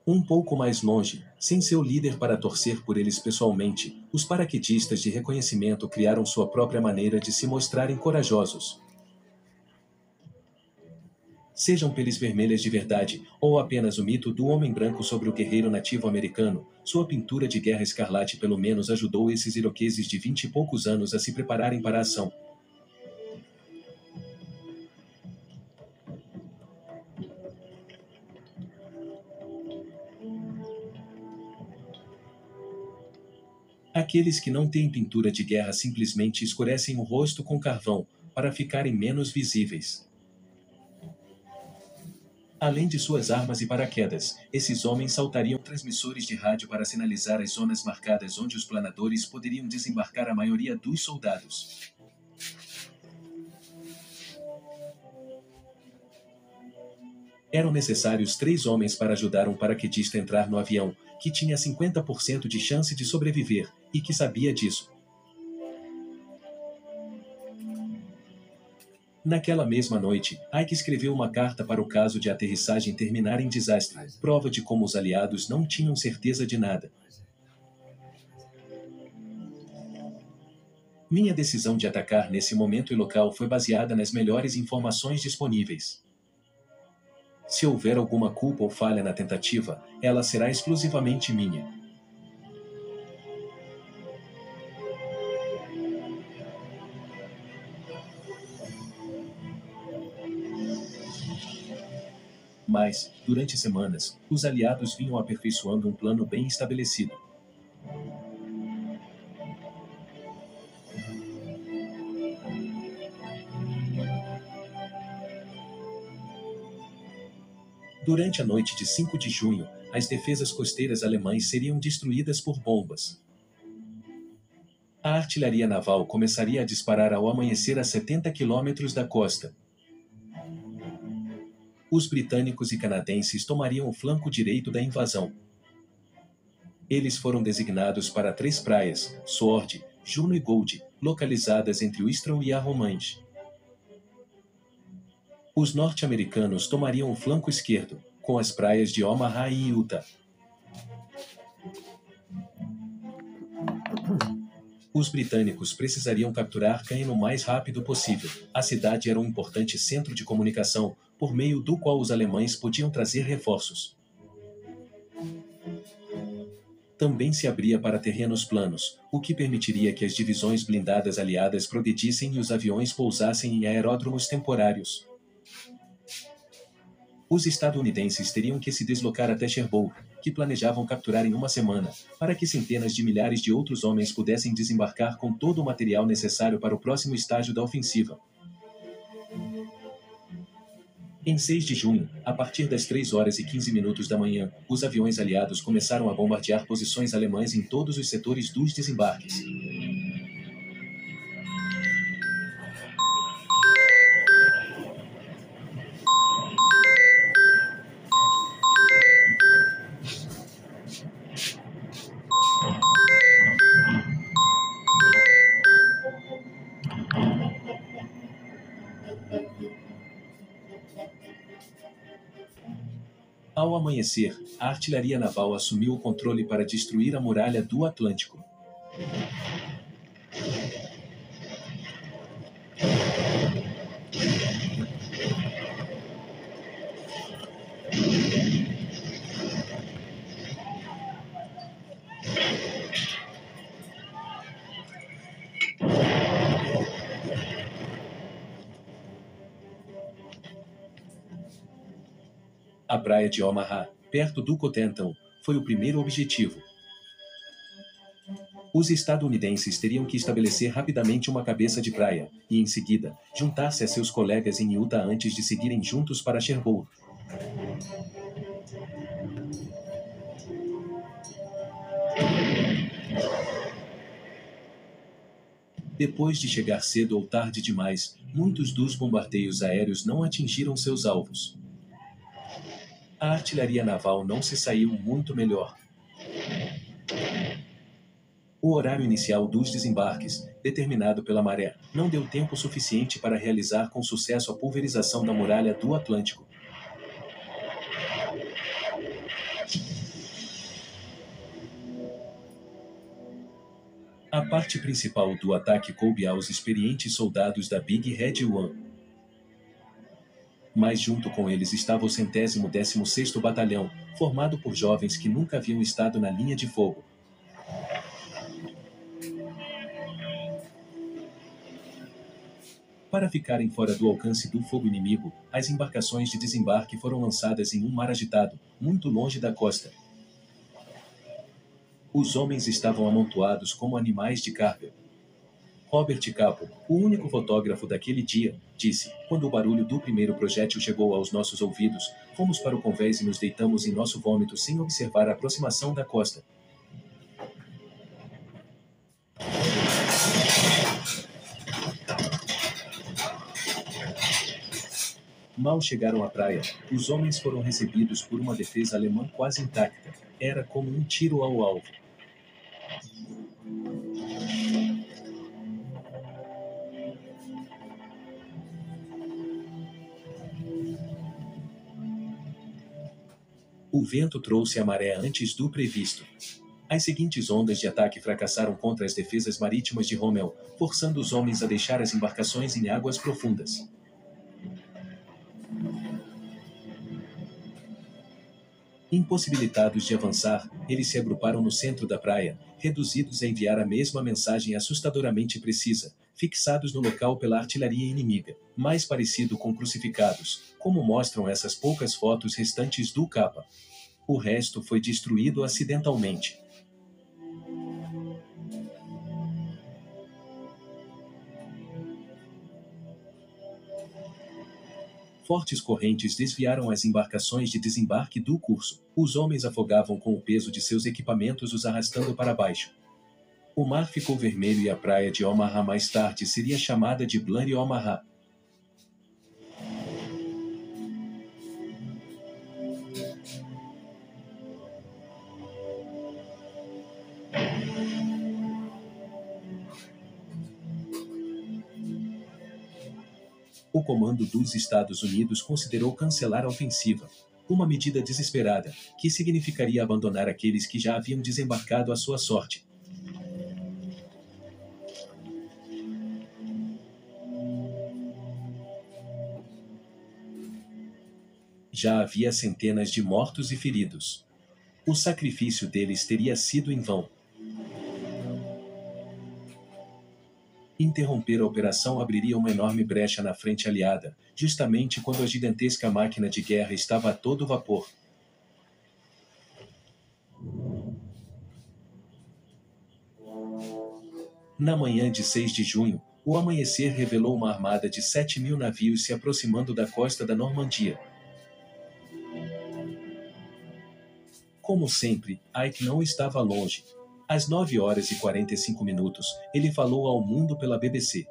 Um pouco mais longe, sem seu líder para torcer por eles pessoalmente, os paraquedistas de reconhecimento criaram sua própria maneira de se mostrarem corajosos. Sejam peles vermelhas de verdade, ou apenas o mito do homem branco sobre o guerreiro nativo americano, sua pintura de guerra escarlate pelo menos ajudou esses iroqueses de 20 e poucos anos a se prepararem para a ação. Aqueles que não têm pintura de guerra simplesmente escurecem o rosto com carvão, para ficarem menos visíveis. Além de suas armas e paraquedas, esses homens saltariam transmissores de rádio para sinalizar as zonas marcadas onde os planadores poderiam desembarcar a maioria dos soldados. Eram necessários 3 homens para ajudar um paraquedista a entrar no avião, que tinha 50% de chance de sobreviver, e que sabia disso. Naquela mesma noite, Ike escreveu uma carta para o caso de aterrissagem terminar em desastre, prova de como os aliados não tinham certeza de nada. Minha decisão de atacar nesse momento e local foi baseada nas melhores informações disponíveis. Se houver alguma culpa ou falha na tentativa, ela será exclusivamente minha. Mas, durante semanas, os aliados vinham aperfeiçoando um plano bem estabelecido. Durante a noite de 5 de junho, as defesas costeiras alemãs seriam destruídas por bombas. A artilharia naval começaria a disparar ao amanhecer a 70 quilômetros da costa. Os britânicos e canadenses tomariam o flanco direito da invasão. Eles foram designados para 3 praias, Sword, Juno e Gold, localizadas entre Wistreham e a Romanche. Os norte-americanos tomariam o flanco esquerdo, com as praias de Omaha e Utah. Os britânicos precisariam capturar Caen o mais rápido possível. A cidade era um importante centro de comunicação, por meio do qual os alemães podiam trazer reforços. Também se abria para terrenos planos, o que permitiria que as divisões blindadas aliadas progredissem e os aviões pousassem em aeródromos temporários. Os estadunidenses teriam que se deslocar até Cherbourg, que planejavam capturar em uma semana, para que centenas de milhares de outros homens pudessem desembarcar com todo o material necessário para o próximo estágio da ofensiva. Em 6 de junho, a partir das 3 horas e 15 minutos da manhã, os aviões aliados começaram a bombardear posições alemãs em todos os setores dos desembarques. Ao amanhecer, a artilharia naval assumiu o controle para destruir a muralha do Atlântico. A praia de Omaha, perto do Cotentin, foi o primeiro objetivo. Os estadunidenses teriam que estabelecer rapidamente uma cabeça de praia, e em seguida, juntar-se a seus colegas em Utah antes de seguirem juntos para Cherbourg. Depois de chegar cedo ou tarde demais, muitos dos bombardeios aéreos não atingiram seus alvos. A artilharia naval não se saiu muito melhor. O horário inicial dos desembarques, determinado pela maré, não deu tempo suficiente para realizar com sucesso a pulverização da muralha do Atlântico. A parte principal do ataque coube aos experientes soldados da Big Red One. Mas junto com eles estava o 116º Batalhão, formado por jovens que nunca haviam estado na linha de fogo. Para ficarem fora do alcance do fogo inimigo, as embarcações de desembarque foram lançadas em um mar agitado, muito longe da costa. Os homens estavam amontoados como animais de carga. Robert Capo, o único fotógrafo daquele dia, disse: quando o barulho do primeiro projétil chegou aos nossos ouvidos, fomos para o convés e nos deitamos em nosso vômito sem observar a aproximação da costa. Mal chegaram à praia, os homens foram recebidos por uma defesa alemã quase intacta. Era como um tiro ao alvo. O vento trouxe a maré antes do previsto. As seguintes ondas de ataque fracassaram contra as defesas marítimas de Rommel, forçando os homens a deixar as embarcações em águas profundas. Impossibilitados de avançar, eles se agruparam no centro da praia, reduzidos a enviar a mesma mensagem assustadoramente precisa, fixados no local pela artilharia inimiga, mais parecido com crucificados, como mostram essas poucas fotos restantes do capa. O resto foi destruído acidentalmente. Fortes correntes desviaram as embarcações de desembarque do curso. Os homens afogavam com o peso de seus equipamentos, os arrastando para baixo. O mar ficou vermelho e a praia de Omaha mais tarde seria chamada de Bloody Omaha. O comando dos Estados Unidos considerou cancelar a ofensiva, uma medida desesperada, que significaria abandonar aqueles que já haviam desembarcado à sua sorte. Já havia centenas de mortos e feridos. O sacrifício deles teria sido em vão. Interromper a operação abriria uma enorme brecha na frente aliada, justamente quando a gigantesca máquina de guerra estava a todo vapor. Na manhã de 6 de junho, o amanhecer revelou uma armada de 7.000 navios se aproximando da costa da Normandia. Como sempre, Ike não estava longe. Às 9h45, ele falou ao mundo pela BBC.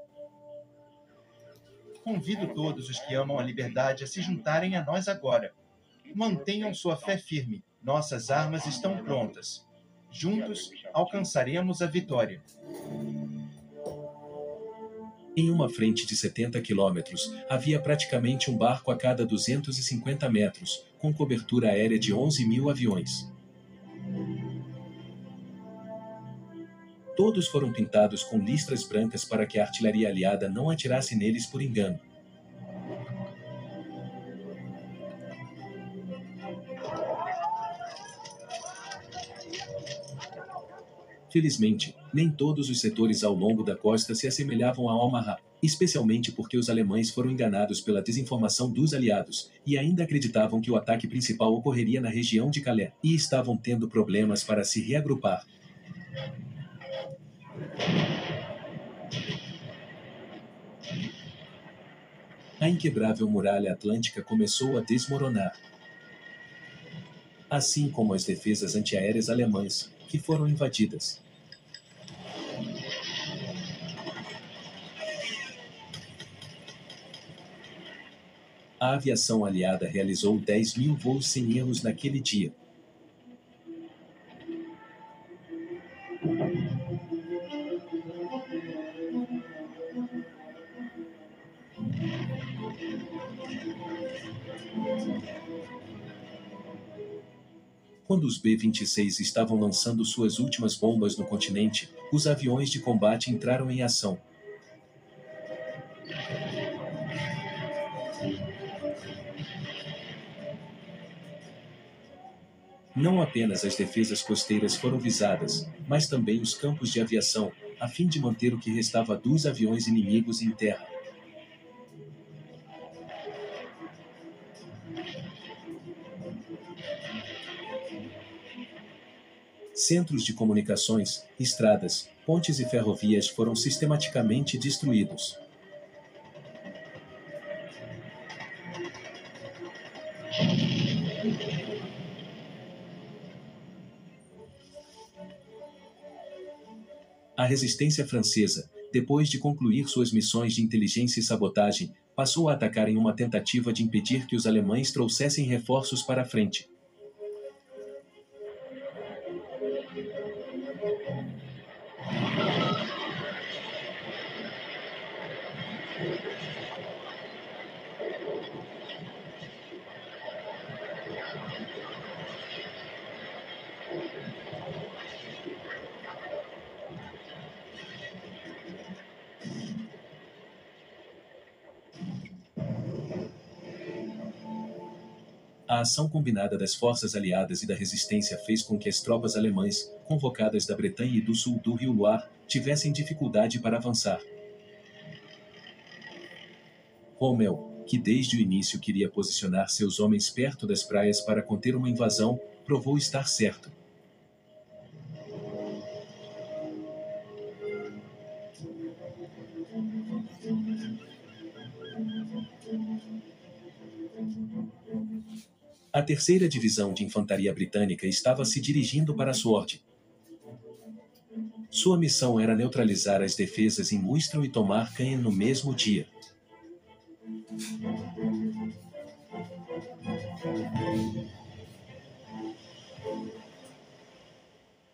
Convido todos os que amam a liberdade a se juntarem a nós agora. Mantenham sua fé firme. Nossas armas estão prontas. Juntos, alcançaremos a vitória. Em uma frente de 70 quilômetros, havia praticamente um barco a cada 250 metros, com cobertura aérea de 11.000 aviões. Todos foram pintados com listras brancas para que a artilharia aliada não atirasse neles por engano. Felizmente, nem todos os setores ao longo da costa se assemelhavam a Omaha, especialmente porque os alemães foram enganados pela desinformação dos aliados, e ainda acreditavam que o ataque principal ocorreria na região de Calais, e estavam tendo problemas para se reagrupar. A inquebrável muralha atlântica começou a desmoronar. Assim como as defesas antiaéreas alemãs, que foram invadidas. A aviação aliada realizou 10.000 voos sem erros naquele dia. Quando os B-26 estavam lançando suas últimas bombas no continente, os aviões de combate entraram em ação. Não apenas as defesas costeiras foram visadas, mas também os campos de aviação, a fim de manter o que restava dos aviões inimigos em terra. Centros de comunicações, estradas, pontes e ferrovias foram sistematicamente destruídos. A resistência francesa, depois de concluir suas missões de inteligência e sabotagem, passou a atacar em uma tentativa de impedir que os alemães trouxessem reforços para a frente. A ação combinada das forças aliadas e da resistência fez com que as tropas alemãs, convocadas da Bretanha e do sul do rio Loire, tivessem dificuldade para avançar. Rommel, que desde o início queria posicionar seus homens perto das praias para conter uma invasão, provou estar certo. A terceira divisão de infantaria britânica estava se dirigindo para Sword. Sua missão era neutralizar as defesas em Mustral e tomar Caen no mesmo dia.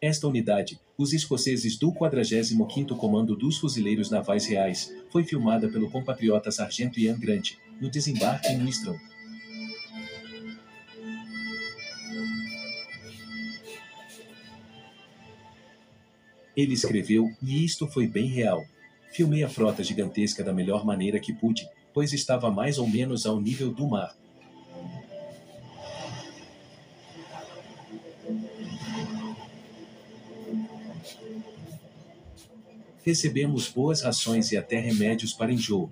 Esta unidade, os escoceses do 45º Comando dos Fuzileiros Navais Reais, foi filmada pelo compatriota Sargento Ian Grant, no desembarque em Mustral. Ele escreveu, e isto foi bem real. Filmei a frota gigantesca da melhor maneira que pude, pois estava mais ou menos ao nível do mar. Recebemos boas rações e até remédios para enjoo.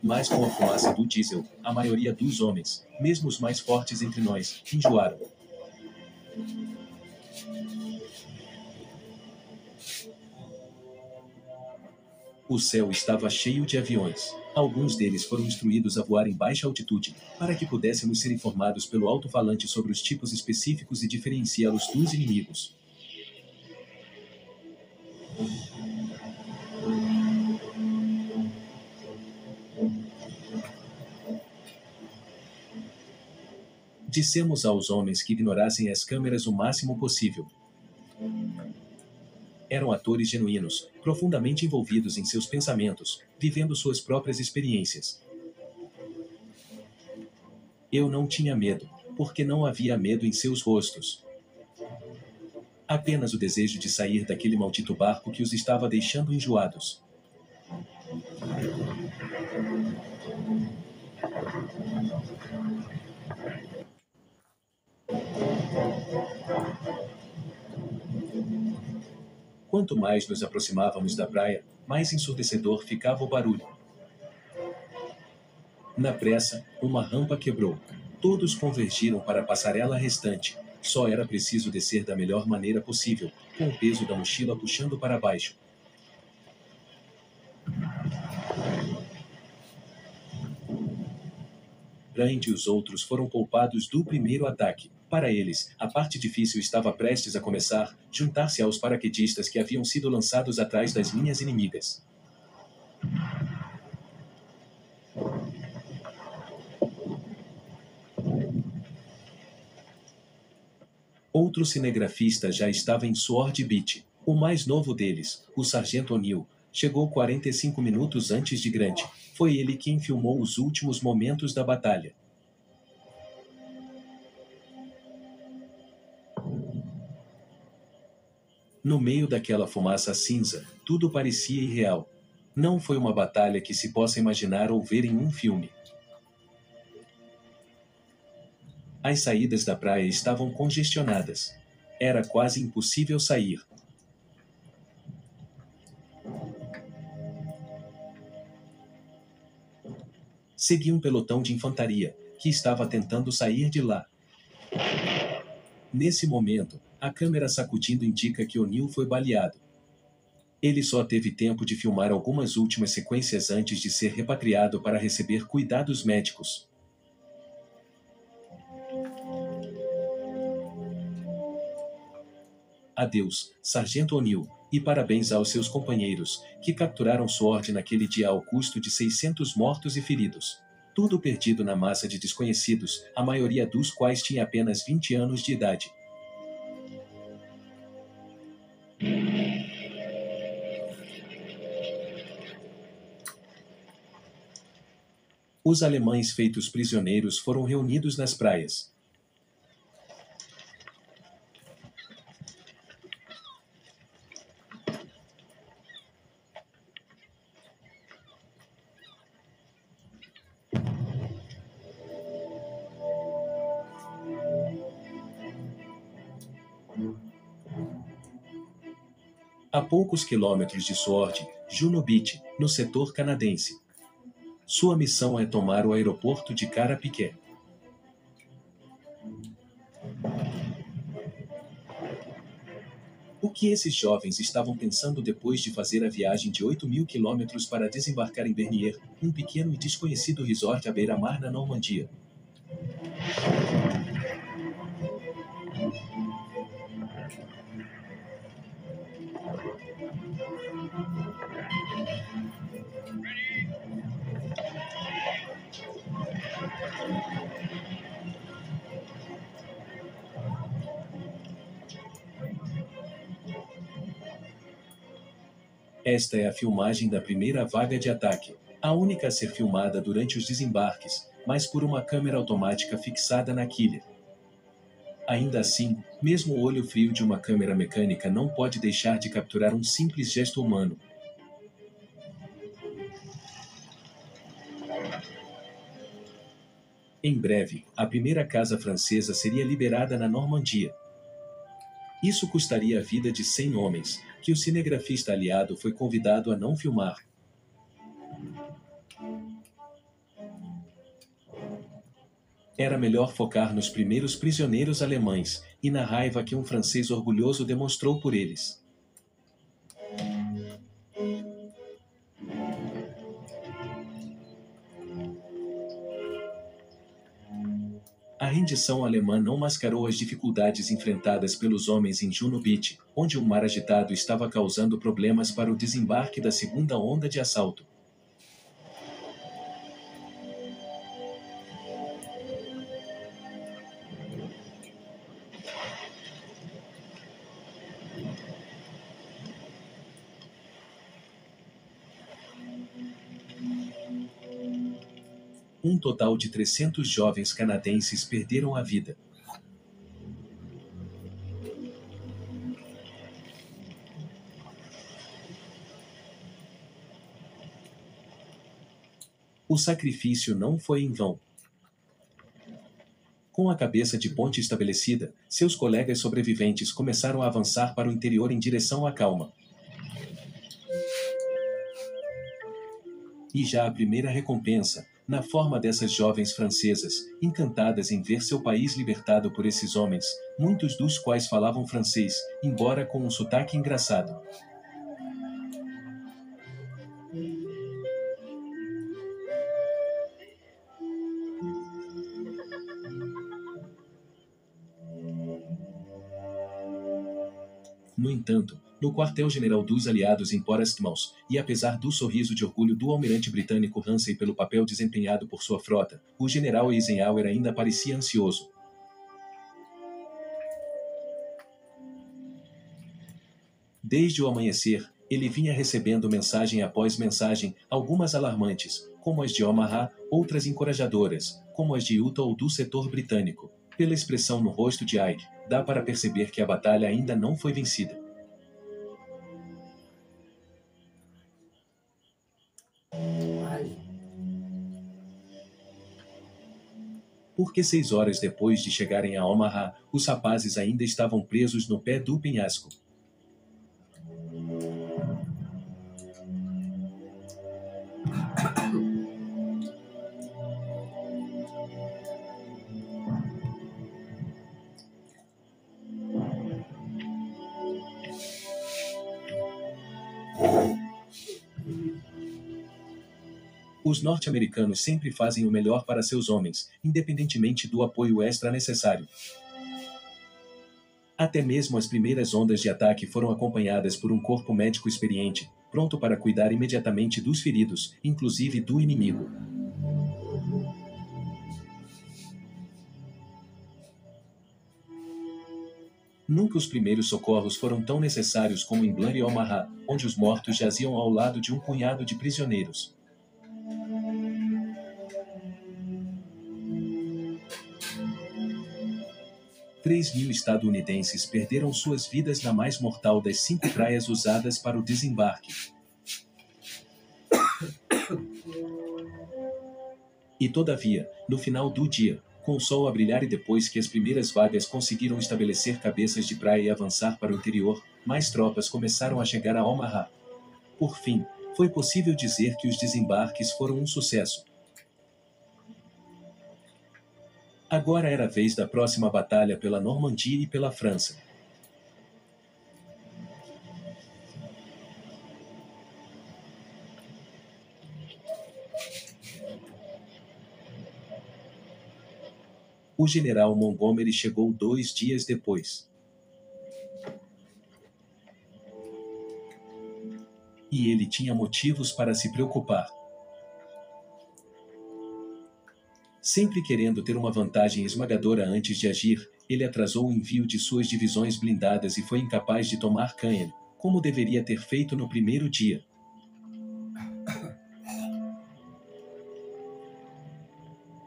Mas com a fumaça do diesel, a maioria dos homens, mesmo os mais fortes entre nós, enjoaram. O céu estava cheio de aviões. Alguns deles foram instruídos a voar em baixa altitude, para que pudéssemos ser informados pelo alto-falante sobre os tipos específicos e diferenciá-los dos inimigos. Dissemos aos homens que ignorassem as câmeras o máximo possível. Eram atores genuínos, profundamente envolvidos em seus pensamentos, vivendo suas próprias experiências. Eu não tinha medo, porque não havia medo em seus rostos. Apenas o desejo de sair daquele maldito barco que os estava deixando enjoados. Quanto mais nos aproximávamos da praia, mais ensurdecedor ficava o barulho. Na pressa, uma rampa quebrou. Todos convergiram para a passarela restante. Só era preciso descer da melhor maneira possível, com o peso da mochila puxando para baixo. Brand e os outros foram poupados do primeiro ataque. Para eles, a parte difícil estava prestes a começar, juntar-se aos paraquedistas que haviam sido lançados atrás das linhas inimigas. Outro cinegrafista já estava em Sword Beach. O mais novo deles, o Sargento O'Neill, chegou 45 minutos antes de Grant. Foi ele quem filmou os últimos momentos da batalha. No meio daquela fumaça cinza, tudo parecia irreal. Não foi uma batalha que se possa imaginar ou ver em um filme. As saídas da praia estavam congestionadas. Era quase impossível sair. Segui um pelotão de infantaria, que estava tentando sair de lá. Nesse momento, a câmera sacudindo indica que O'Neill foi baleado. Ele só teve tempo de filmar algumas últimas sequências antes de ser repatriado para receber cuidados médicos. Adeus, Sargento O'Neill, e parabéns aos seus companheiros, que capturaram Sword naquele dia ao custo de 600 mortos e feridos. Tudo perdido na massa de desconhecidos, a maioria dos quais tinha apenas 20 anos de idade. Os alemães feitos prisioneiros foram reunidos nas praias. A poucos quilômetros de Sword, Juno Beach, no setor canadense. Sua missão é tomar o aeroporto de Carapiquet. O que esses jovens estavam pensando depois de fazer a viagem de 8.000 quilômetros para desembarcar em Bernier, um pequeno e desconhecido resort à beira-mar na Normandia? Esta é a filmagem da primeira vaga de ataque, a única a ser filmada durante os desembarques, mas por uma câmera automática fixada na quilha. Ainda assim, mesmo o olho frio de uma câmera mecânica não pode deixar de capturar um simples gesto humano. Em breve, a primeira casa francesa seria liberada na Normandia. Isso custaria a vida de 100 homens, que o cinegrafista aliado foi convidado a não filmar. Era melhor focar nos primeiros prisioneiros alemães, e na raiva que um francês orgulhoso demonstrou por eles. A rendição alemã não mascarou as dificuldades enfrentadas pelos homens em Juno Beach, onde um mar agitado estava causando problemas para o desembarque da segunda onda de assalto. Um total de 300 jovens canadenses perderam a vida. O sacrifício não foi em vão. Com a cabeça de ponte estabelecida, seus colegas sobreviventes começaram a avançar para o interior em direção à calma. E já a primeira recompensa, na forma dessas jovens francesas, encantadas em ver seu país libertado por esses homens, muitos dos quais falavam francês, embora com um sotaque engraçado. No entanto, no quartel-general dos aliados em Portsmouth, e apesar do sorriso de orgulho do almirante britânico Ramsay pelo papel desempenhado por sua frota, o general Eisenhower ainda parecia ansioso. Desde o amanhecer, ele vinha recebendo mensagem após mensagem, algumas alarmantes, como as de Omaha, outras encorajadoras, como as de Utah ou do setor britânico. Pela expressão no rosto de Ike, dá para perceber que a batalha ainda não foi vencida. Porque 6 horas depois de chegarem a Omaha, os rapazes ainda estavam presos no pé do penhasco. Os norte-americanos sempre fazem o melhor para seus homens, independentemente do apoio extra necessário. Até mesmo as primeiras ondas de ataque foram acompanhadas por um corpo médico experiente, pronto para cuidar imediatamente dos feridos, inclusive do inimigo. Nunca os primeiros socorros foram tão necessários como em Bloody Omaha, onde os mortos jaziam ao lado de um punhado de prisioneiros. 3.000 estadunidenses perderam suas vidas na mais mortal das 5 praias usadas para o desembarque. E todavia, no final do dia, com o sol a brilhar e depois que as primeiras vagas conseguiram estabelecer cabeças de praia e avançar para o interior, mais tropas começaram a chegar a Omaha. Por fim, foi possível dizer que os desembarques foram um sucesso. Agora era a vez da próxima batalha pela Normandia e pela França. O general Montgomery chegou 2 dias depois. E ele tinha motivos para se preocupar. Sempre querendo ter uma vantagem esmagadora antes de agir, ele atrasou o envio de suas divisões blindadas e foi incapaz de tomar Canyon, como deveria ter feito no primeiro dia.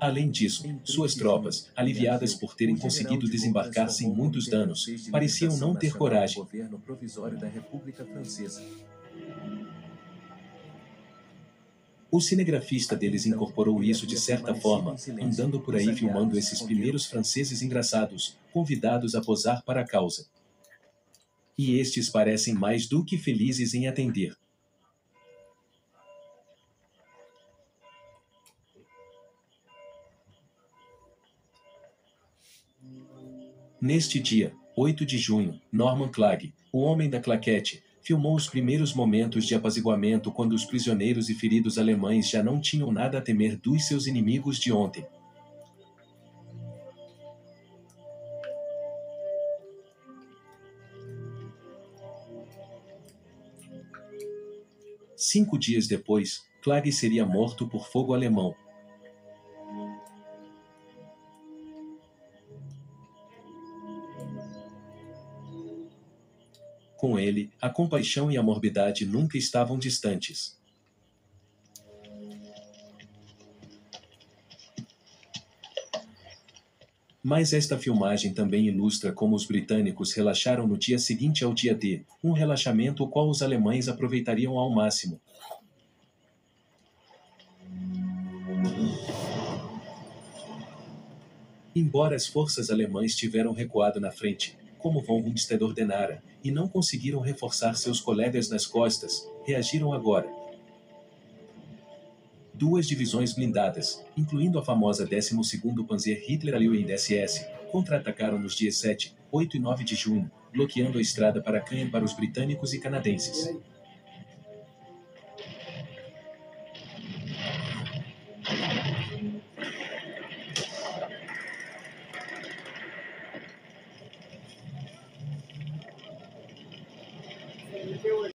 Além disso, suas tropas, aliviadas por terem conseguido desembarcar sem muitos danos, pareciam não ter coragem. O cinegrafista deles incorporou isso de certa forma, andando por aí filmando esses primeiros franceses engraçados, convidados a posar para a causa. E estes parecem mais do que felizes em atender. Neste dia, 8 de junho, Norman Clagg, o homem da claquete, filmou os primeiros momentos de apaziguamento quando os prisioneiros e feridos alemães já não tinham nada a temer dos seus inimigos de ontem. Cinco dias depois, Clagg seria morto por fogo alemão. Com ele, a compaixão e a morbidade nunca estavam distantes. Mas esta filmagem também ilustra como os britânicos relaxaram no dia seguinte ao dia D, um relaxamento o qual os alemães aproveitariam ao máximo. Embora as forças alemãs tiveram recuado na frente, como von Rundstedt ordenara, e não conseguiram reforçar seus colegas nas costas, reagiram agora. 2 divisões blindadas, incluindo a famosa 12º Panzer Hitler SS, contra-atacaram nos dias 7, 8 e 9 de junho, bloqueando a estrada para Canyon para os britânicos e canadenses.